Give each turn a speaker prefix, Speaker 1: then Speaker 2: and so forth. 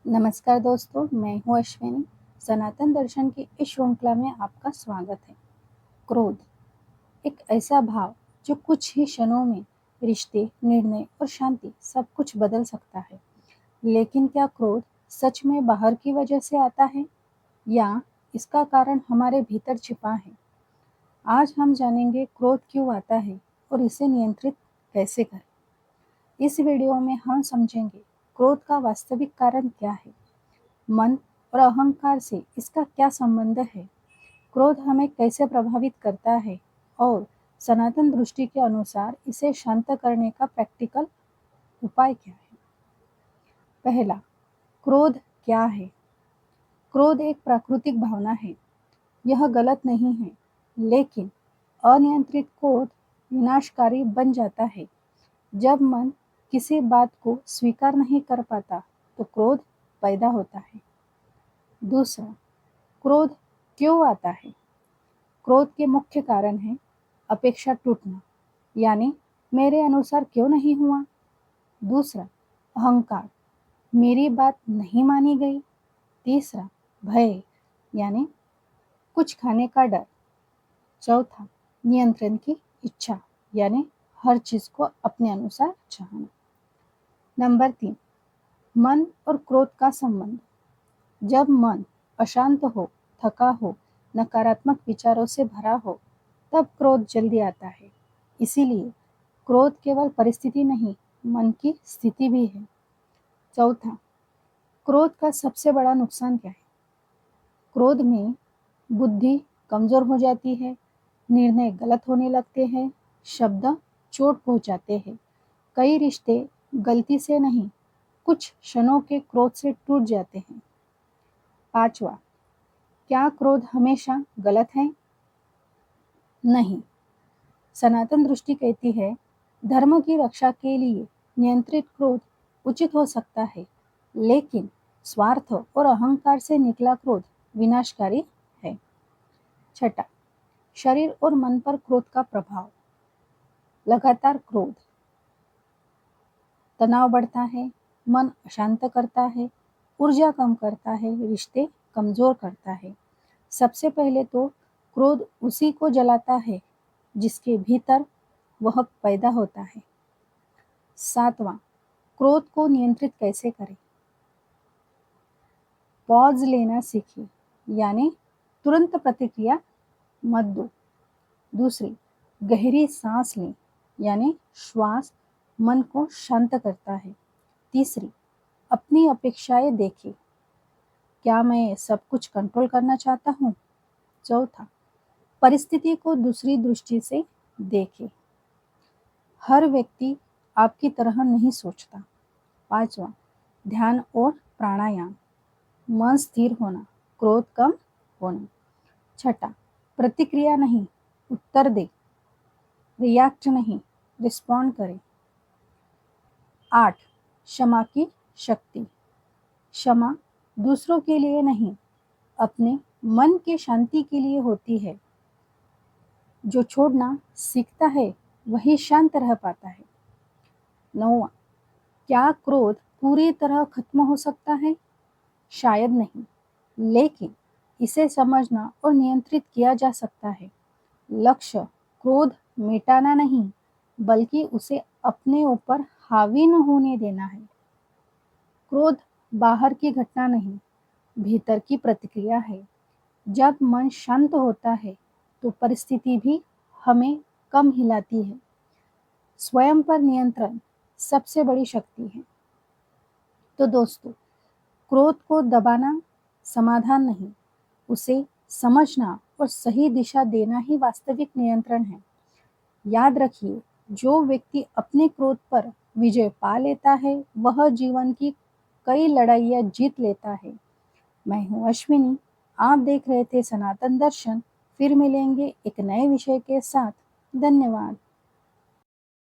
Speaker 1: नमस्कार दोस्तों, मैं हूँ अश्विनी। सनातन दर्शन की इस श्रृंखला में आपका स्वागत है। क्रोध एक ऐसा भाव जो कुछ ही क्षणों में रिश्ते, निर्णय और शांति सब कुछ बदल सकता है। लेकिन क्या क्रोध सच में बाहर की वजह से आता है या इसका कारण हमारे भीतर छिपा है? आज हम जानेंगे क्रोध क्यों आता है और इसे नियंत्रित कैसे करें। इस वीडियो में हम समझेंगे क्रोध का वास्तविक कारण क्या है, मन और अहंकार से इसका क्या संबंध है, क्रोध हमें कैसे प्रभावित करता है और सनातन दृष्टि के अनुसार इसे शांत करने का प्रैक्टिकल उपाय क्या है। पहला, क्रोध क्या है? क्रोध एक प्राकृतिक भावना है। यह गलत नहीं है, लेकिन अनियंत्रित क्रोध विनाशकारी बन जाता है। जब मन किसी बात को स्वीकार नहीं कर पाता तो क्रोध पैदा होता है। दूसरा, क्रोध क्यों आता है? क्रोध के मुख्य कारण है अपेक्षा टूटना, यानी मेरे अनुसार क्यों नहीं हुआ। दूसरा, अहंकार, मेरी बात नहीं मानी गई। तीसरा, भय, यानी कुछ खाने का डर। चौथा, नियंत्रण की इच्छा, यानी हर चीज को अपने अनुसार चाहना। नंबर 3, मन और क्रोध का संबंध। जब मन अशांत हो, थका हो, नकारात्मक विचारों से भरा हो, तब क्रोध जल्दी आता है। इसीलिए क्रोध केवल परिस्थिति नहीं, मन की स्थिति भी है। चौथा, क्रोध का सबसे बड़ा नुकसान क्या है? क्रोध में बुद्धि कमजोर हो जाती है, निर्णय गलत होने लगते हैं, शब्द चोट पहुंचाते हैं। कई रिश्ते गलती से नहीं, कुछ क्षणों के क्रोध से टूट जाते हैं। पांचवा, क्या क्रोध हमेशा गलत है? नहीं। सनातन दृष्टि कहती है, धर्म की रक्षा के लिए नियंत्रित क्रोध उचित हो सकता है, लेकिन स्वार्थ और अहंकार से निकला क्रोध विनाशकारी है। छठा, शरीर और मन पर क्रोध का प्रभाव। लगातार क्रोध तनाव बढ़ता है, मन अशांत करता है, ऊर्जा कम करता है, रिश्ते कमजोर करता है। सबसे पहले तो क्रोध उसी को जलाता है जिसके भीतर वह पैदा होता है। सातवां, क्रोध को नियंत्रित कैसे करें? पॉज लेना सीखिए, यानी तुरंत प्रतिक्रिया मत दो। दूसरी, गहरी सांस लें, यानी श्वास मन को शांत करता है। तीसरी, अपनी अपेक्षाएं देखें, क्या मैं सब कुछ कंट्रोल करना चाहता हूँ? चौथा, परिस्थिति को दूसरी दृष्टि से देखें, हर व्यक्ति आपकी तरह नहीं सोचता। पांचवा, ध्यान और प्राणायाम, मन स्थिर होना, क्रोध कम होना। छठा, प्रतिक्रिया नहीं, उत्तर दे, रिएक्ट नहीं, रिस्पॉन्ड करें। 8, क्षमा की शक्ति। क्षमा दूसरों के लिए नहीं, अपने मन के शांति के लिए होती है। जो छोड़ना सीखता है वही शांत रह पाता है। 9, क्या क्रोध पूरी तरह खत्म हो सकता है? शायद नहीं, लेकिन इसे समझना और नियंत्रित किया जा सकता है। लक्ष्य क्रोध मिटाना नहीं, बल्कि उसे अपने ऊपर हावी न होने देना है। क्रोध बाहर की घटना नहीं, भीतर की प्रतिक्रिया है। जब मन शांत होता है तो परिस्थिति भी हमें कम हिलाती है। स्वयं पर नियंत्रण सबसे बड़ी शक्ति है। तो दोस्तों, क्रोध को दबाना समाधान नहीं, उसे समझना और सही दिशा देना ही वास्तविक नियंत्रण है। याद रखिए, जो व्यक्ति अपने क्रोध पर विजय पा लेता है वह जीवन की कई लड़ाइयाँ जीत लेता है। मैं हूँ अश्विनी, आप देख रहे थे सनातन दर्शन। फिर मिलेंगे एक नए विषय के साथ। धन्यवाद।